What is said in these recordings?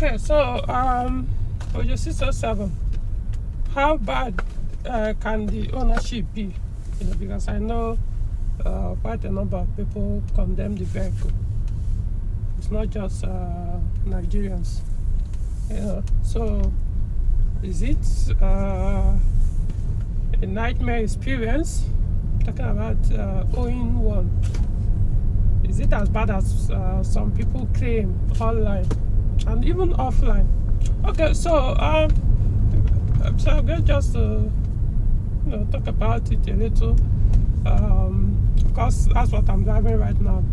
Okay, so Peugeot 607. How bad can the ownership be? Because I know quite a number of people condemn the vehicle. It's not just Nigerians. So is it a nightmare experience? Talking about owning one. Is it as bad as some people claim online and even offline? Okay, so I'm going to just talk about it a little. Of course, that's what I'm driving right now.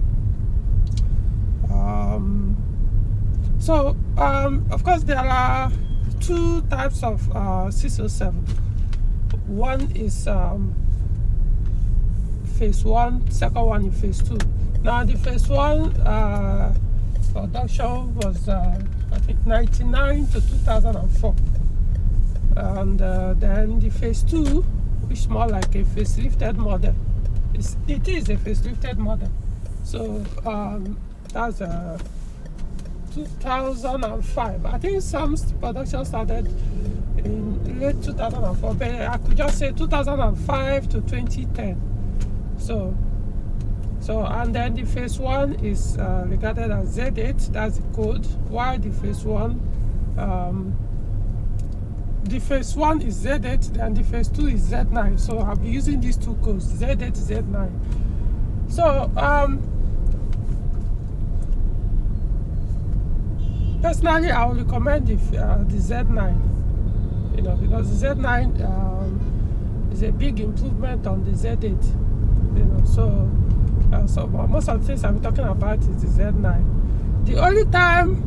Of course, there are two types of 607. One is phase 1, second one is phase 2. Now the phase 1 production was I think 99 to 2004, and then the phase 2, which is more like a facelifted model. It is a facelifted model. So that's 2005. I think some production started in late 2004, but I could just say 2005 to 2010. So and then the phase 1 is regarded as Z8, that's the code, while the phase 1 is Z8 and the phase 2 is Z9. So I'll be using these two codes, Z8, Z9. So personally, I would recommend the Z9, because the Z9 is a big improvement on the Z8, so most of the things I'm talking about is the Z9. The only time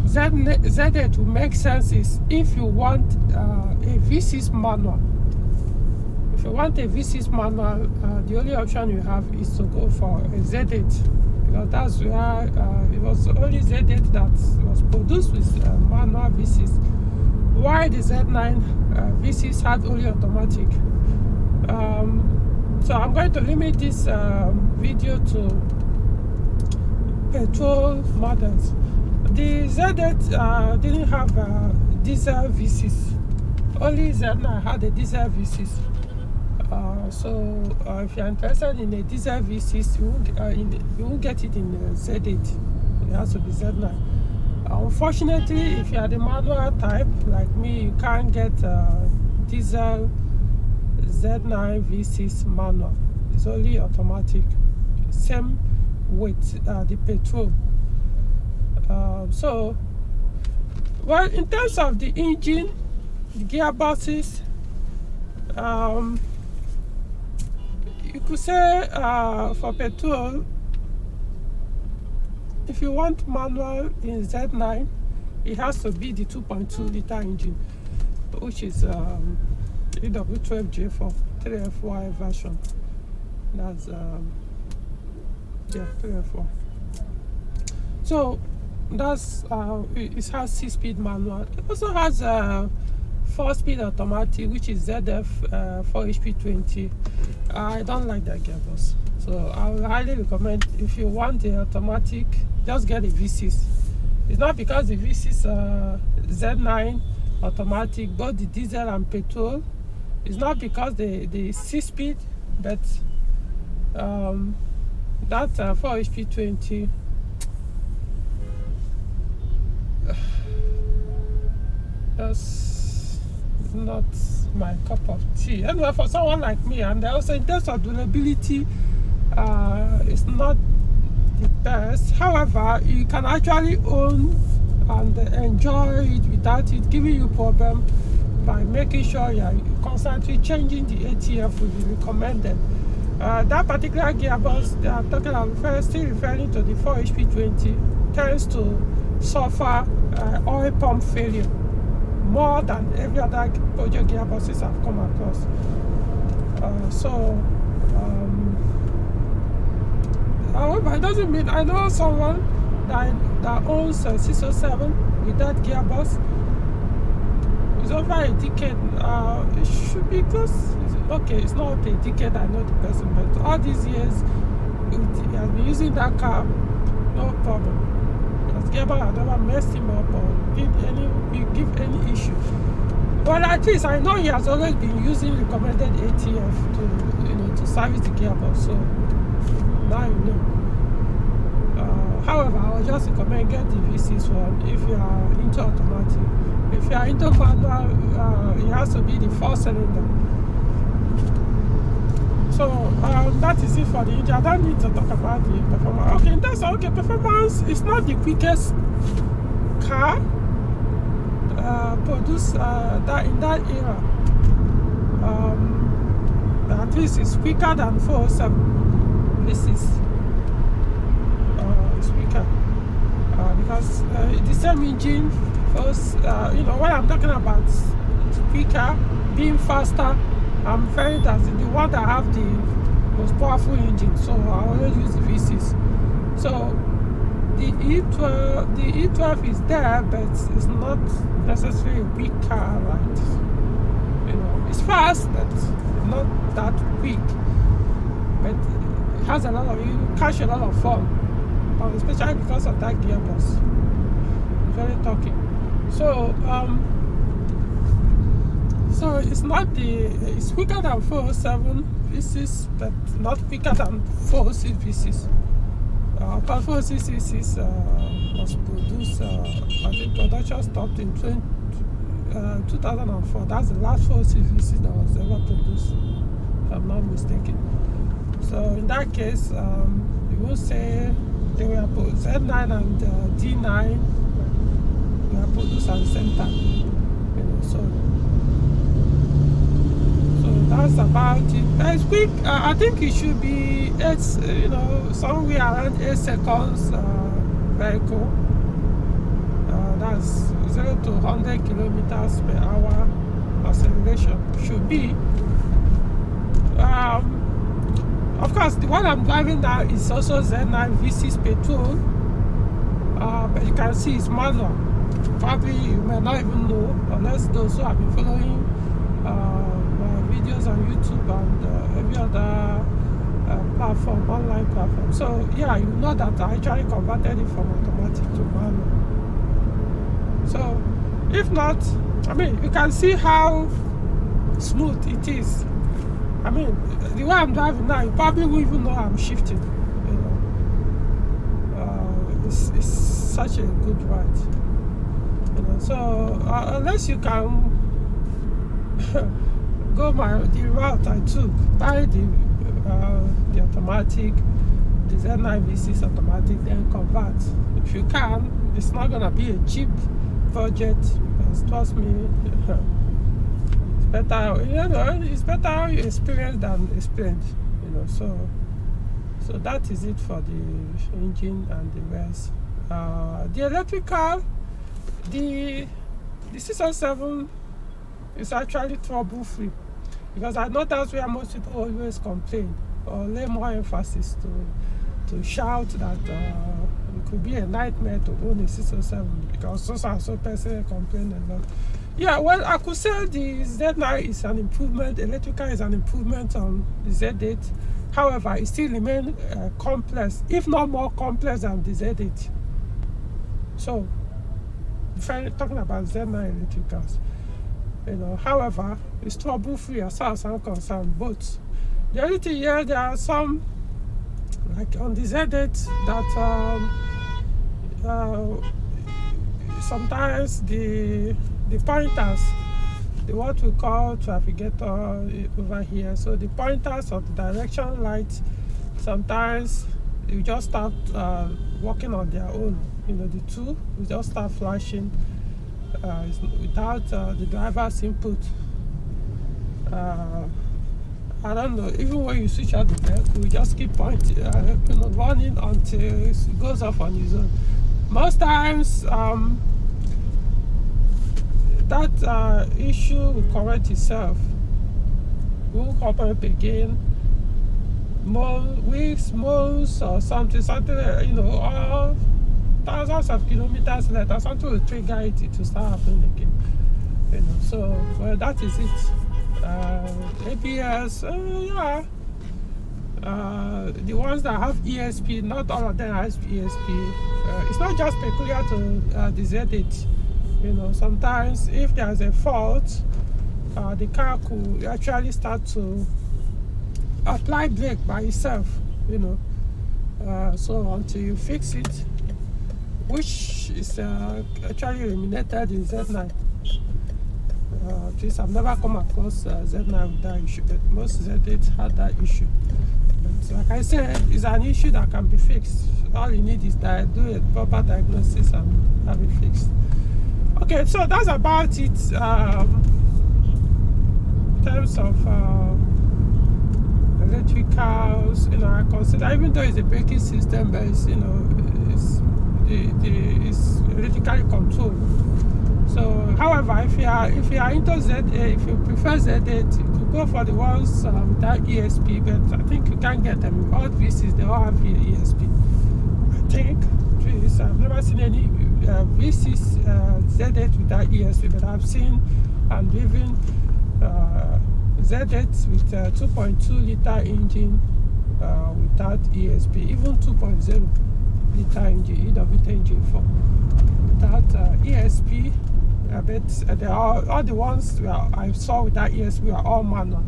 Z8 will make sense is if you want a V6 manual. If you want a V6 manual, the only option you have is to go for a Z8, because that's where it was only Z8 that was produced with manual V6, while the Z9 V6 had only automatic. So I'm going to limit this video to petrol models. The Z8 didn't have diesel V6. Only Z9 had a diesel V6. So if you're interested in a diesel V6, you won't get it in Z8. It has to be Z9. Unfortunately, if you are the manual type like me, you can't get diesel Z9 V6 manual. It's only automatic. Same with the petrol. Well, in terms of the engine, the gearboxes, you could say for petrol, if you want manual in Z9, it has to be the 2.2 liter engine, which is EW12J4 3FY version. That's 3F4. So that's it has 6-speed manual. It also has a 4-speed automatic, which is ZF 4HP20. I don't like that gearbox, so I would highly recommend, if you want the automatic, just get a V6. It's not because the V6 Z9 automatic, both the diesel and petrol, it's not because the 6-speed, but that 4HP20 that's not my cup of tea. Anyway, for someone like me, and also in terms of durability, it's not the best. However, you can actually own and enjoy it without it giving you problem by making sure you're constantly changing the ATF will be recommended. That particular gearbox that I'm talking about, still referring to the 4HP20, tends to suffer oil pump failure more than every other Peugeot gearboxes I've come across. However, it doesn't mean, I know someone that owns a 607 with that gearbox. It's over a decade. It should be close. Okay, it's not a decade, I know the person, but all these years he has been using that car, no problem. because gearbox had never messed him up or give any issue. But at least I know he has always been using recommended ATF to service the gearbox. So now you know. However, I would just recommend get the V6 one if you are into automatic. If you are into manual, it has to be the 4-cylinder. So that is it for the engine. I don't need to talk about the performance. Okay, that's okay. Performance is not the quickest car produced that in that era. At least it's quicker than 407. This is quicker because the same engine. First, what I'm talking about, quicker, being faster. I'm very that's the one that have the most powerful engine, so I always use the V6. So the E12 is there, but it's not necessarily a quick car. Like, it's fast, but not that quick. But it has a lot of, you catch a lot of fun, but especially because of that gearbox. It's very talky. So so it's it's quicker than 407 V6, but not quicker than 406 V6. But 406 V6 was produced, I think production stopped in 2004. That's the last 406 V6 that was ever produced, if I'm not mistaken. So in that case, you will say they were Z9 and D9 were produced at the same time. So that's about it. It's quick. I think it should be somewhere around 8 seconds vehicle. That's 0 to 100 kilometers per hour acceleration should be. Of course, the one I'm driving now is also Z9 V6 petrol, but you can see it's manual. Probably you may not even know, unless those who have been following videos on YouTube and every other online platform. So yeah, you know that I actually converted it from automatic to manual. So if not, you can see how smooth it is. The way I'm driving now, you probably won't even know I'm shifting. It's such a good ride. So unless you can go the route I took, buy the automatic, the Z9 V6 automatic, then convert. If you can, it's not gonna be a cheap budget, because trust me, it's better. It's better you experience than experienced. So that is it for the engine and the rest. The electric car, the 607 is actually trouble-free, because I know that's where most people always complain or lay more emphasis to shout that it could be a nightmare to own a 607 because so person complain a lot. Yeah, well, I could say the Z9 is an improvement, electrical is an improvement on the Z8. However, it still remains complex, if not more complex than the Z8. So, talking about Z9 electric cars, however, it's trouble-free as far as I'm concerned. But the only thing here, there are some, like on the Z8, that sometimes the pointers, what we call trafficator over here, so the pointers of the direction lights, sometimes you just start working on their own. The two will just start flashing without the driver's input. I don't know, even when you switch out the vehicle, we just keep pointing, running until it goes off on its own. Most times, that issue will correct itself. We'll come up again, weeks, months, or something, or thousands of kilometers later, something will trigger it to start happening again. So, well, that is it. ABS, yeah. The ones that have ESP, not all of them have ESP. it's not just peculiar to the Z8. You know, sometimes if there's a fault, the car could actually start to apply brake by itself. You know, so until you fix it, which is actually eliminated in Z9. At least I've never come across Z9 with that issue, but most Z8 had that issue. But like I said, it's an issue that can be fixed. All you need is that do a proper diagnosis and have it fixed. Okay, so that's about it in terms of electric cars. You know, I consider, even though it's a braking system, but it's, you know, it's electrically controlled. So, however, if you are into Z8, if you prefer Z8, you could go for the ones without ESP. But I think you can't get them. All VCs, they all have ESP. I think. Geez, I've never seen any V6 Z8 without ESP, but I've seen and driven Z8 with 2.2 liter engine without ESP, even 2.0 liter engine, EWT engine 4 without ESP. But they are all the ones I saw without ESP are all manual,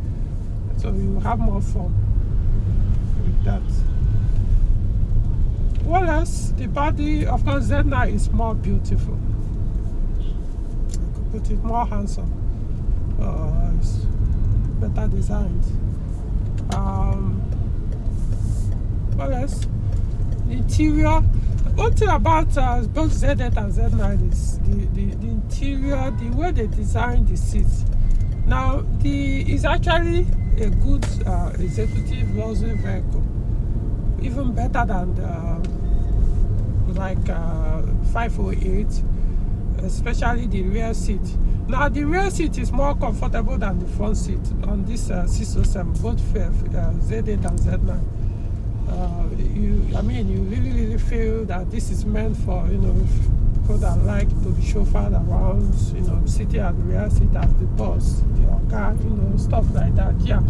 so you have more fun with that. What else? The body, of course, Z9 is more beautiful. I could put it more handsome. It's better designed. What else? The interior. One thing about both Z8 and Z9 is the interior, the way they design the seats. Now, it's actually a good executive luxury vehicle, even better than like 508, especially the rear seat. Now, the rear seat is more comfortable than the front seat on this 607, both Z8 and Z9. You really feel that this is meant for, you know, people that like to be chauffeured around, you know, sitting at the rear seat as the boss, the car, you know, stuff like that. Yeah,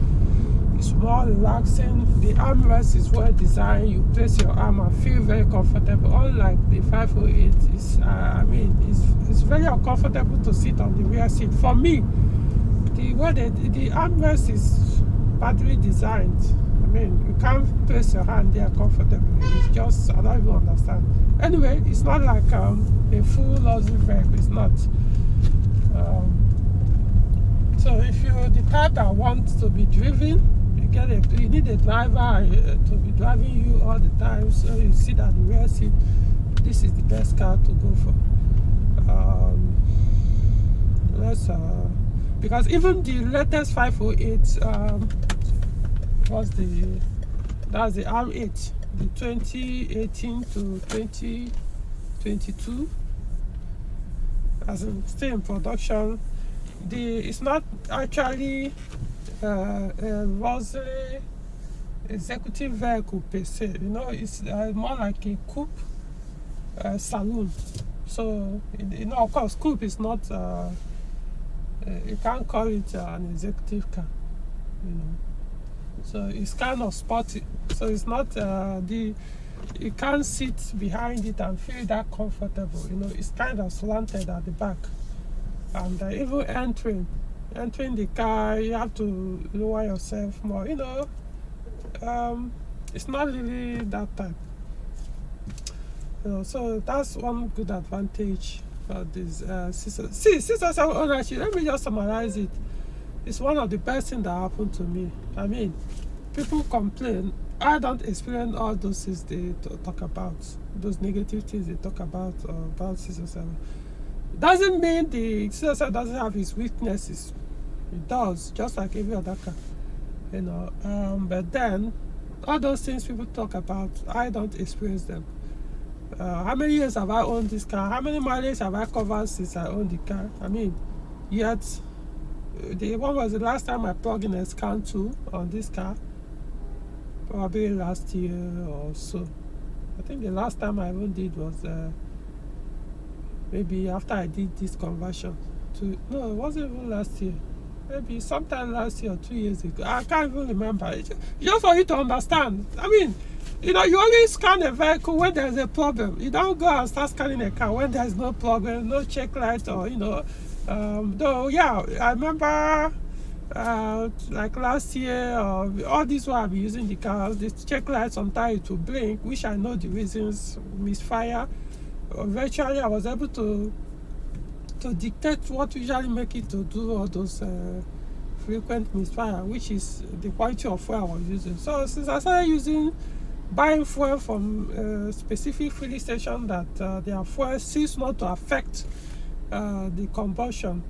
it's more relaxing. The armrest is well designed. You place your arm and feel very comfortable. Unlike the 508, it's very uncomfortable to sit on the rear seat. For me, the armrest is badly designed. You can't place your hand there comfortably. It's just, I don't even understand. Anyway, it's not like a full luxury vehicle. It's not. So if you're the type that wants to be driven, you need a driver to be driving you all the time. So you sit at the rear seat. This is the best car to go for. Because even the latest 508. That's the R8, the 2018 to 2022, as in still in production. It's not actually a luxury executive vehicle per se. You know, it's more like a coupe saloon. So, you know, of course, coupe is not. You can't call it an executive car. You know. So it's kind of sporty. So it's not you can't sit behind it and feel that comfortable. You know, it's kind of slanted at the back, and even entering the car, you have to lower yourself more. You know, it's not really that type. You know, so that's one good advantage for this 607 ownership. Let me just summarize it. It's one of the best things that happened to me. I mean, people complain. I don't experience all those things they talk about, those negative things they talk about 607. Doesn't mean the 607 doesn't have its weaknesses. It does, just like every other car. You know, but then all those things people talk about, I don't experience them. How many years have I owned this car? How many mileage have I covered since I owned the car? I mean, yet. When was the last time I plugged in a scan tool on this car? Probably last year or so. I think the last time I even did was maybe after I did this conversion. No, it wasn't even last year. Maybe sometime last year or 2 years ago. I can't even remember. Just for you to understand. I mean, You know, you only scan a vehicle when there's a problem. You don't go and start scanning a car when there's no problem, no check light, or though, yeah, I remember like last year, all this while I've been using the car, the check light sometimes it will blink, which I know the reasons, misfire. Eventually, I was able to dictate what usually make it to do all those frequent misfire, which is the quality of fuel I was using. So since I started buying fuel from a specific filling station that their fuel seems not to affect the combustion,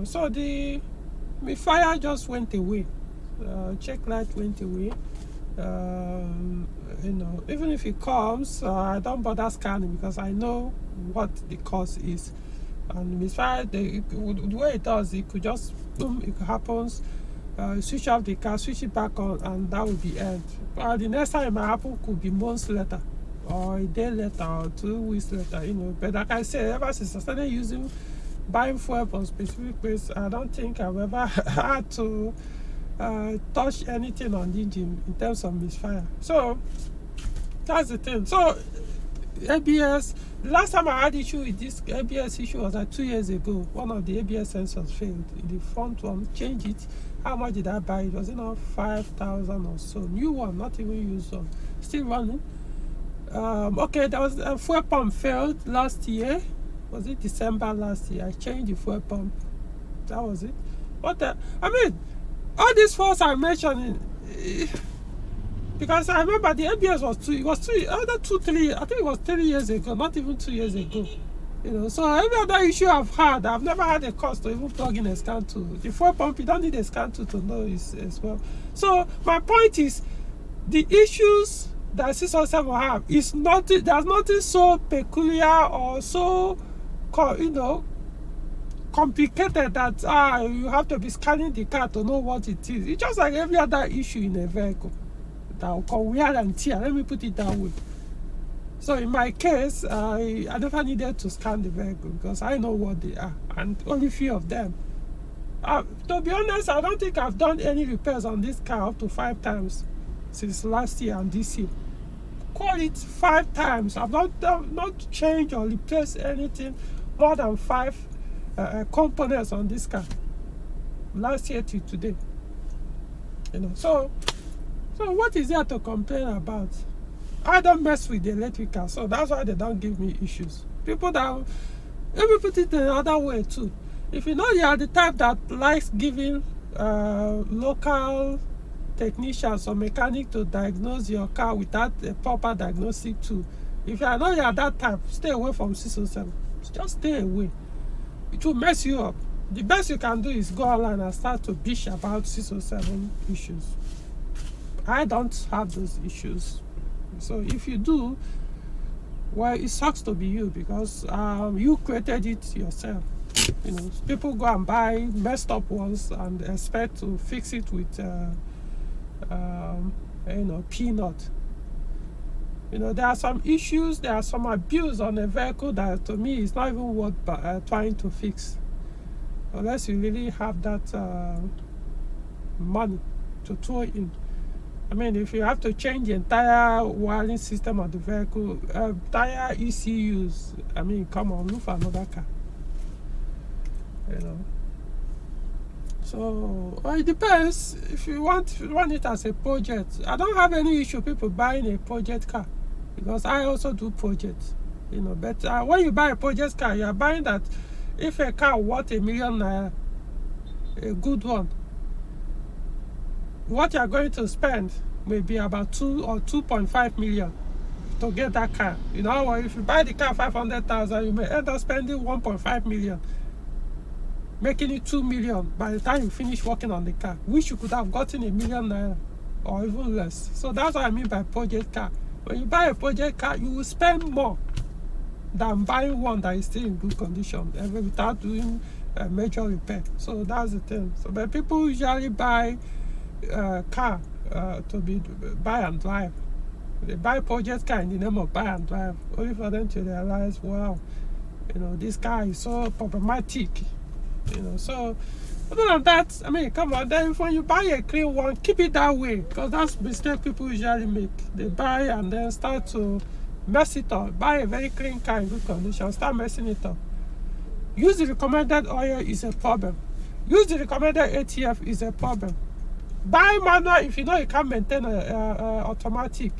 so the fire just went away. Check light went away. Even if it comes, I don't bother scanning because I know what the cause is. And misfire, the way it does, it could just boom, it happens. Switch off the car, switch it back on, and that will be end. The next time it might happen could be months later, or a day later, or 2 weeks later. But like I said, ever since I started buying fuel from specific place, I don't think I've ever had to touch anything on the engine in terms of misfire. So that's the thing. So ABS, the last time I had issue with this ABS issue was like 2 years ago. One of the ABS sensors failed. The front one, changed it. How much did I buy? It was 5,000 or so. New one, not even used one. Still running. Okay, there was a fuel pump failed last year. Was it December last year? I changed the fuel pump. That was it. All these faults I'm mentioning, because I remember the ABS was 3 years ago, not even 2 years ago. So every other issue I've had, I've never had a cost to even plug in a scan tool. The fuel pump, you don't need a scan tool to know is as well. So my point is, the issues that 607 have is nothing. There's nothing so peculiar or so, complicated that you have to be scanning the car to know what it is. It's just like every other issue in a vehicle that will come wear and tear. Let me put it that way. So in my case, I never needed to scan the vehicle because I know what they are, and only few of them. To be honest, I don't think I've done any repairs on this car up to 5 times since last year and this year. Call it 5 times. I've not changed or replaced anything more than 5 components on this car last year to today. So what is there to complain about? I don't mess with the electric car, so that's why they don't give me issues. Let me put it another way too. If you know you are the type that likes giving local technicians or mechanic to diagnose your car without a proper diagnostic tool, if you know you are that type, stay away from 607. Just stay away. It will mess you up. The best you can do is go online and start to bitch about 607 issues. I don't have those issues. So if you do, well, it sucks to be you because you created it yourself. People go and buy messed up ones and expect to fix it with peanut. There are some issues, there are some abuse on a vehicle that to me is not even worth trying to fix, unless you really have that money to throw in. If you have to change the entire wiring system of the vehicle, tire ECUs, come on, look for another car. So it depends. If you want it as a project, I don't have any issue people buying a project car because I also do projects. But when you buy a project car, you are buying that if a car worth ₦1 million, a good one, what you are going to spend may be about 2 or 2.5 million to get that car. If you buy the car 500,000, you may end up spending 1.5 million, making it 2 million by the time you finish working on the car, which you could have gotten ₦1 million or even less. So that's what I mean by project car. When you buy a project car, you will spend more than buying one that is still in good condition without doing a major repair. So that's the thing. But people usually buy car to be buy and drive. They buy project car in the name of buy and drive, only for them to realize, wow, this car is so problematic. you know. So other than that, I mean, come on. Then when you buy a clean one, keep it that way, because that's mistake people usually make. They buy and then start to mess it up. Buy a very clean car in good condition, start messing it up. Use the recommended oil is a problem. Use the recommended ATF is a problem. Buy manual if you know you can't maintain a automatic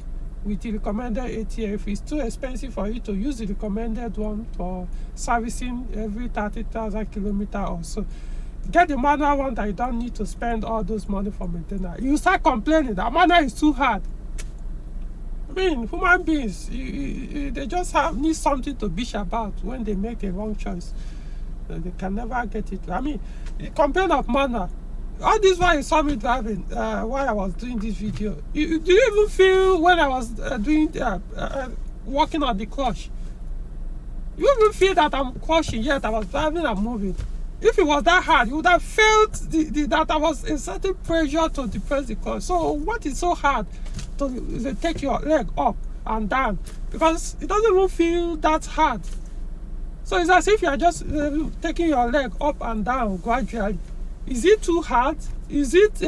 with the recommended ATF. If it's too expensive for you to use the recommended one for servicing every 30,000 kilometers or so, get the manual one that you don't need to spend all those money for maintenance. You start complaining that manual is too hard. I mean, human beings, they just need something to bitch about when they make a wrong choice. They can never get it. I mean, the complaint of manual. All this while you saw me driving while I was doing this video. Do you even feel when I was working on the clutch? You even feel that I'm clutching yet I was driving and moving? If it was that hard, you would have felt that I was exerting pressure to depress the clutch. So what is so hard to take your leg up and down? Because it doesn't even feel that hard. So it's as if you are just taking your leg up and down gradually. Is it too hard? Is it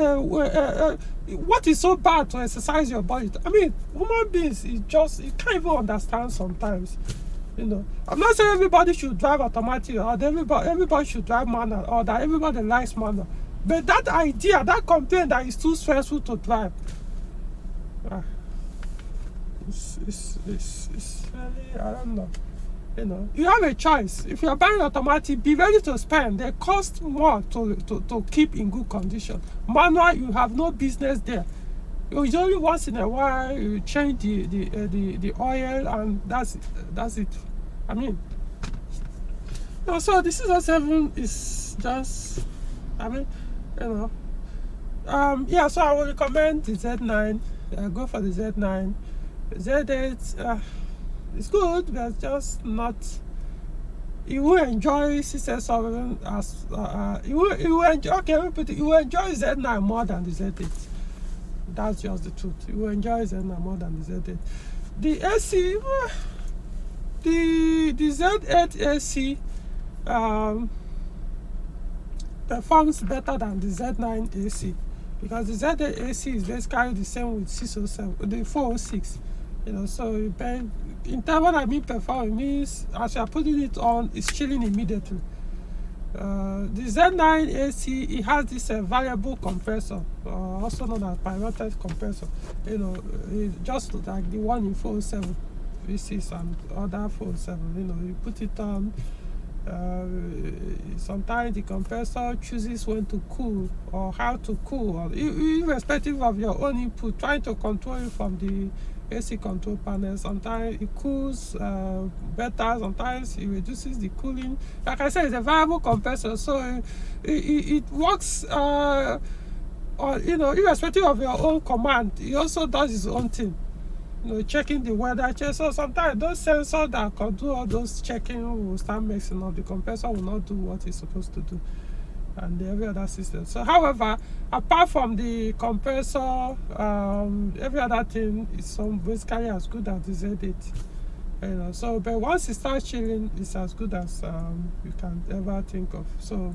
what is so bad to exercise your body? I mean, human beings, you can't even understand sometimes. You know, I'm not saying everybody should drive automatic or everybody should drive manual or that everybody likes manual. But that idea, that complaint that is too stressful to drive, it's really, I don't know. You know, you have a choice. If you are buying automatic, be ready to spend. They cost more to keep in good condition. Manual, you have no business there. It's only once in a while you change the oil and that's it. I mean, no, so the 607 is just, I mean, you know, yeah. So I will recommend the Z9. Go for the Z9. Z8. It's good, but just not. You will enjoy 607 as you will enjoy. Okay, let me put it. You will enjoy Z9 more than the Z8. That's just the truth. You will enjoy Z9 more than the Z8. The AC, the Z8 AC performs better than the Z9 AC, because the Z8 AC is basically the same with 607, the 406. You know, so in terms when I mean perform, it means as you are putting it on, it's chilling immediately. The Z9 AC, it has this variable compressor, also known as pyrotic compressor. You know, just like the one in 407 V6 and other 407. You know, you put it on. Sometimes the compressor chooses when to cool or how to cool, or irrespective of your own input, trying to control it from the AC control panel. Sometimes it cools better, sometimes it reduces the cooling. Like I said, it's a variable compressor, so it works you know, irrespective of your own command. It also does its own thing, you know, checking the weather. So sometimes those sensors that can do all those checking will start messing up. The compressor will not do what it's supposed to do, and every other system. So however, apart from the compressor, every other thing is basically as good as the Z8. You know, so but once it starts chilling, it's as good as you can ever think of. So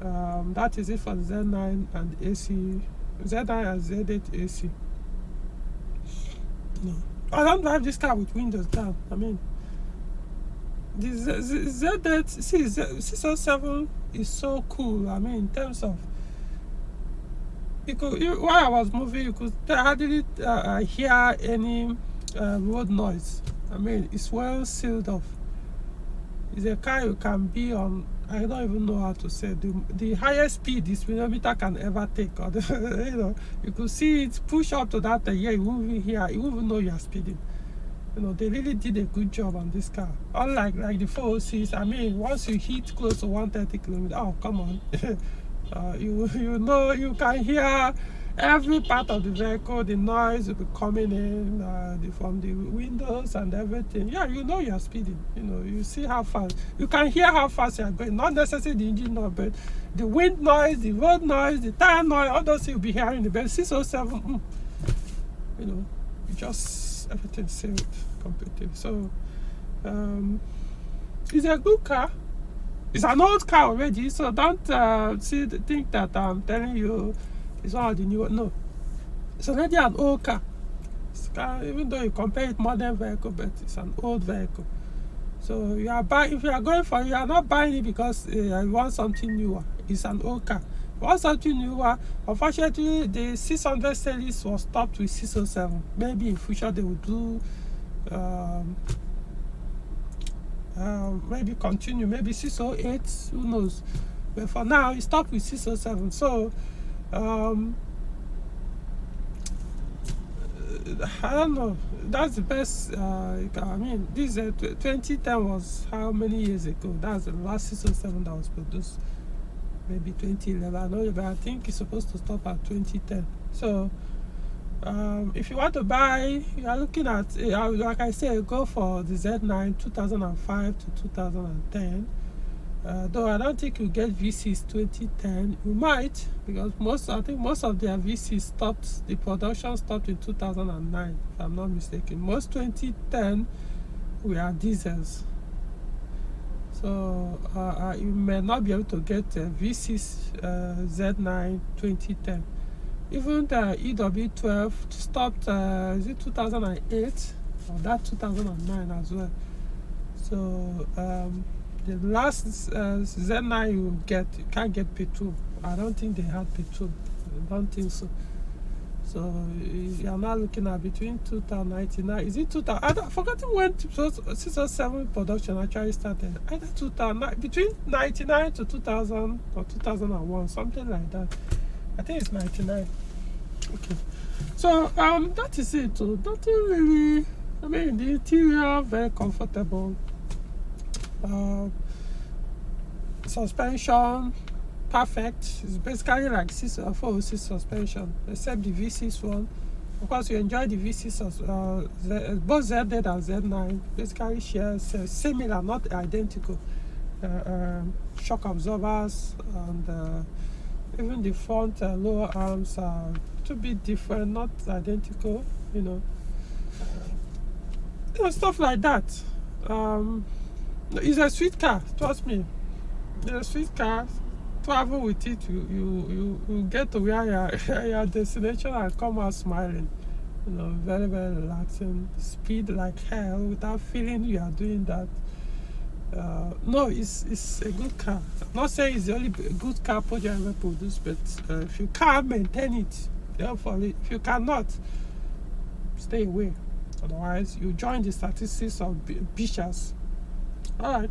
that is it for the Z9 and AC, Z9 and Z8 AC. No, I don't drive this car with windows down. I mean, the Z8, see, 607 is so cool. I mean, in terms of, while I was moving, you could hardly hear any road noise. I mean, it's well sealed off. It's a car you can be on. I don't even know how to say the highest speed the speedometer can ever take. Or you know, you could see it push up to that. Yeah, you won't even hear. You won't even know you are speeding. You know, they really did a good job on this car. Unlike like the 406, I mean, once you hit close to 130 kilometers, oh come on, you know, you can hear every part of the vehicle. The noise will be coming in from the windows and everything. Yeah, you know you are speeding. You know, you see how fast. You can hear how fast you are going. Not necessarily the engine noise, but the wind noise, the road noise, the tire noise. All those you'll be hearing. The best 607. You know, just everything sealed completely. So it's a good car. It's an old car already, so don't think that I'm telling you it's one of the new. No, it's already an old car. Even though you compare it modern vehicle, but it's an old vehicle. So you are buying. If you are going for, you are not buying it because you want something newer. It's an old car. You want something newer. Unfortunately, the 600 series was stopped with 607. Maybe in future they will do. Maybe continue, maybe 608, who knows. But for now, it stopped with 607. So I don't know. That's the best. I mean, this 2010 was how many years ago? That's the last 607 that was produced. Maybe 2011. I know, but I think it's supposed to stop at 2010. So if you want to buy, you are looking at, like I said, go for the Z9 2005 to 2010. Though I don't think you get V6 2010. You might, because I think most of their V6 stopped, the production stopped in 2009, if I'm not mistaken. Most 2010 were diesels. So you may not be able to get a V6 Z9 2010. Even the EW12 stopped, is it 2008 or that 2009 as well? So the last Z9 you can't get petrol. I don't think they had petrol. I don't think so. So you are now looking at between 2099. Is it 2000? I've forgotten when 607 production actually started. Either 2009, between 99 to 2000 or 2001, something like that. I think it's 99. Okay. So that is it. So nothing really. I mean, the interior very comfortable. Suspension perfect. It's basically like 406 suspension, except the V6 one. Of course, you enjoy the V6 both Z8 and Z9 basically shares similar, not identical, shock absorbers, and even the front lower arms are to be different, not identical, stuff like that. It's a sweet car, trust me. It's a sweet car. Travel with it, you get to where your destination and come out smiling. Very, very relaxing. Speed like hell without feeling you are doing that. No, it's a good car. I'm not saying it's the only good car Peugeot ever produced, but if you can't maintain it, therefore, if you cannot, stay away. Otherwise, you join the statistics of bitches. All right.